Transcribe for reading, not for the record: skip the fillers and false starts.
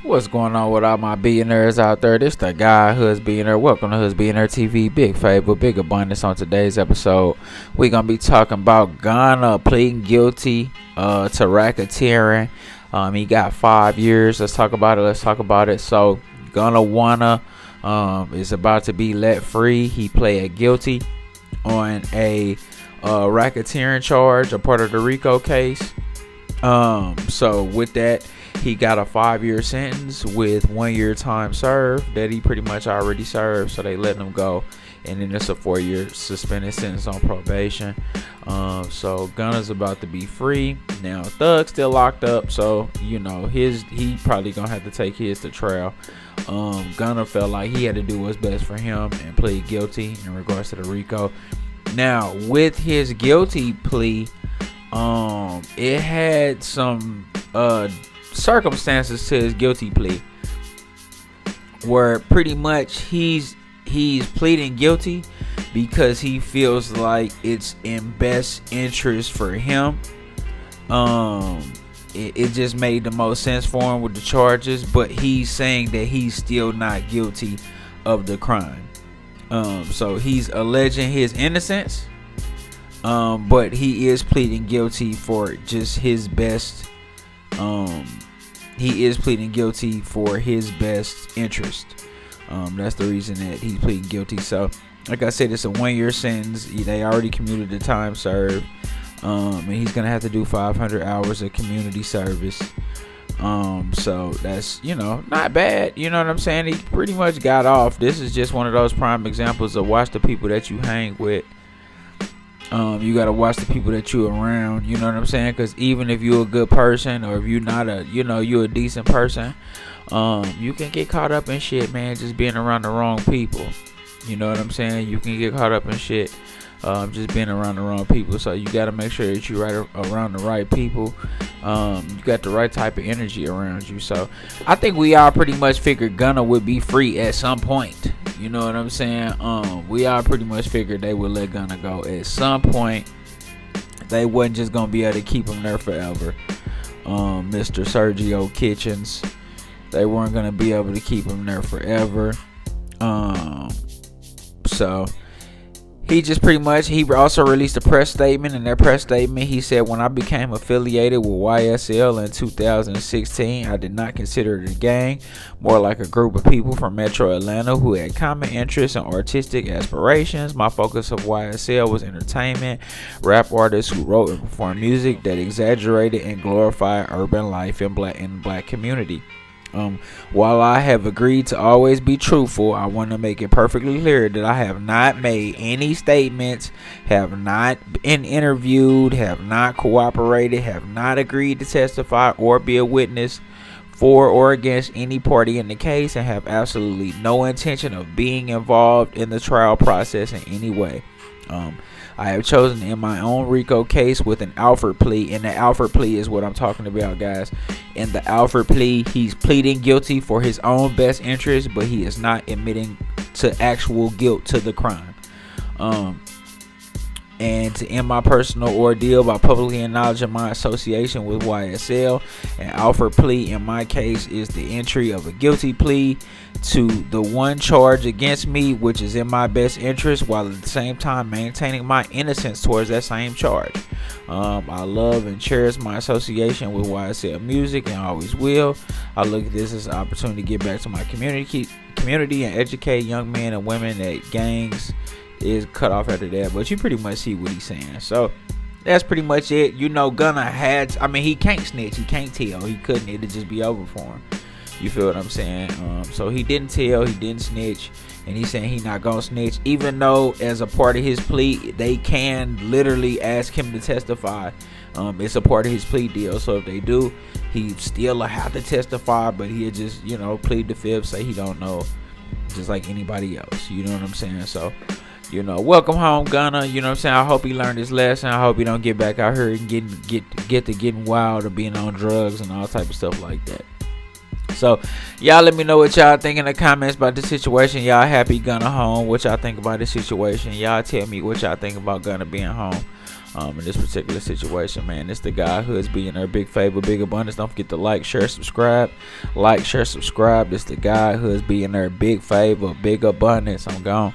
What's going on with all my billionaires out there? This the guy, Husbillionaire. Welcome to Husbillionaire TV. Big favor, big abundance on today's episode. We're going to be talking about Gunna pleading guilty to racketeering. He got 5 years. Let's talk about it. So, Gunna is about to be let free. He pled guilty on a racketeering charge, a part of the RICO case. So, with that, he got a 5-year sentence with 1 year time served that he pretty much already served, so they let him go. And then it's a 4-year suspended sentence on probation. So Gunna's about to be free. Now Thug's still locked up, so you know he probably gonna have to take his to trial. Gunna felt like he had to do what's best for him and plead guilty in regards to the RICO. Now with his guilty plea, it had some circumstances to his guilty plea where pretty much he's pleading guilty because he feels like it's in best interest for him. It just made the most sense for him with the charges, but he's saying that he's still not guilty of the crime. So he's alleging his innocence, but he is pleading guilty for just his best. He is pleading guilty for his best interest. That's the reason that he's pleading guilty. So, like I said, it's a 1-year sentence. They already commuted the time served, and he's gonna have to do 500 hours of community service. So that's not bad. You know what I'm saying? He pretty much got off. This is just one of those prime examples of watch the people that you hang with. You gotta watch the people that you around. You know what I'm saying? Because even if you're a good person, or if you're not you're a decent person, you can get caught up in shit, man, just being around the wrong people. You know what I'm saying? You can get caught up in shit, just being around the wrong people. So you gotta make sure that you're right around the right people. You got the right type of energy around you. So I think we all pretty much figured Gunna would be free at some point. You know what I'm saying? We all pretty much figured they would let Gunna go at some point. They wasn't just gonna be able to keep him there forever. Mr. Sergio Kitchens, they weren't gonna be able to keep him there forever. So he just pretty much, he also released a press statement. In that press statement, he said, "When I became affiliated with YSL in 2016, I did not consider it a gang, more like a group of people from Metro Atlanta who had common interests and artistic aspirations. My focus of YSL was entertainment, rap artists who wrote and performed music that exaggerated and glorified urban life in black community. While I have agreed to always be truthful, I want to make it perfectly clear that I have not made any statements, have not been interviewed, have not cooperated, have not agreed to testify or be a witness for or against any party in the case, and have absolutely no intention of being involved in the trial process in any way. I have chosen in my own RICO case with an Alford plea," and the Alford plea is what I'm talking about, guys. In the Alford plea, he's pleading guilty for his own best interest, but he is not admitting to actual guilt to the crime. And to end my personal ordeal by publicly acknowledging my association with YSL, an Alford plea in my case is the entry of a guilty plea to the one charge against me, which is in my best interest, while at the same time maintaining my innocence towards that same charge. I love and cherish my association with YSL Music and always will. I look at this as an opportunity to get back to my community and educate young men and women that gangs is cut off after that. But you pretty much see what he's saying. So that's pretty much it. Gunna he can't snitch, he can't tell, he couldn't, it'd just be over for him. You feel what I'm saying? So he didn't tell, he didn't snitch, and he's saying he not gonna snitch, even though as a part of his plea they can literally ask him to testify. It's a part of his plea deal, so if they do, he still have to testify, but he'll just plead the fifth, say he don't know, just like anybody else. You know what I'm saying? So welcome home, Gunna. You know what I'm saying? I hope he learned his lesson. I hope he don't get back out here and get to getting wild or being on drugs and all type of stuff like that. So y'all let me know what y'all think in the comments about the situation. Y'all happy Gunna home? What y'all think about the situation? Y'all tell me what y'all think about Gunna being home. in this particular situation, man. It's the guy who is being her big favor, big abundance. Don't forget to like, share, subscribe. Like, share, subscribe. It's the guy who is being her big favor, big abundance. I'm gone.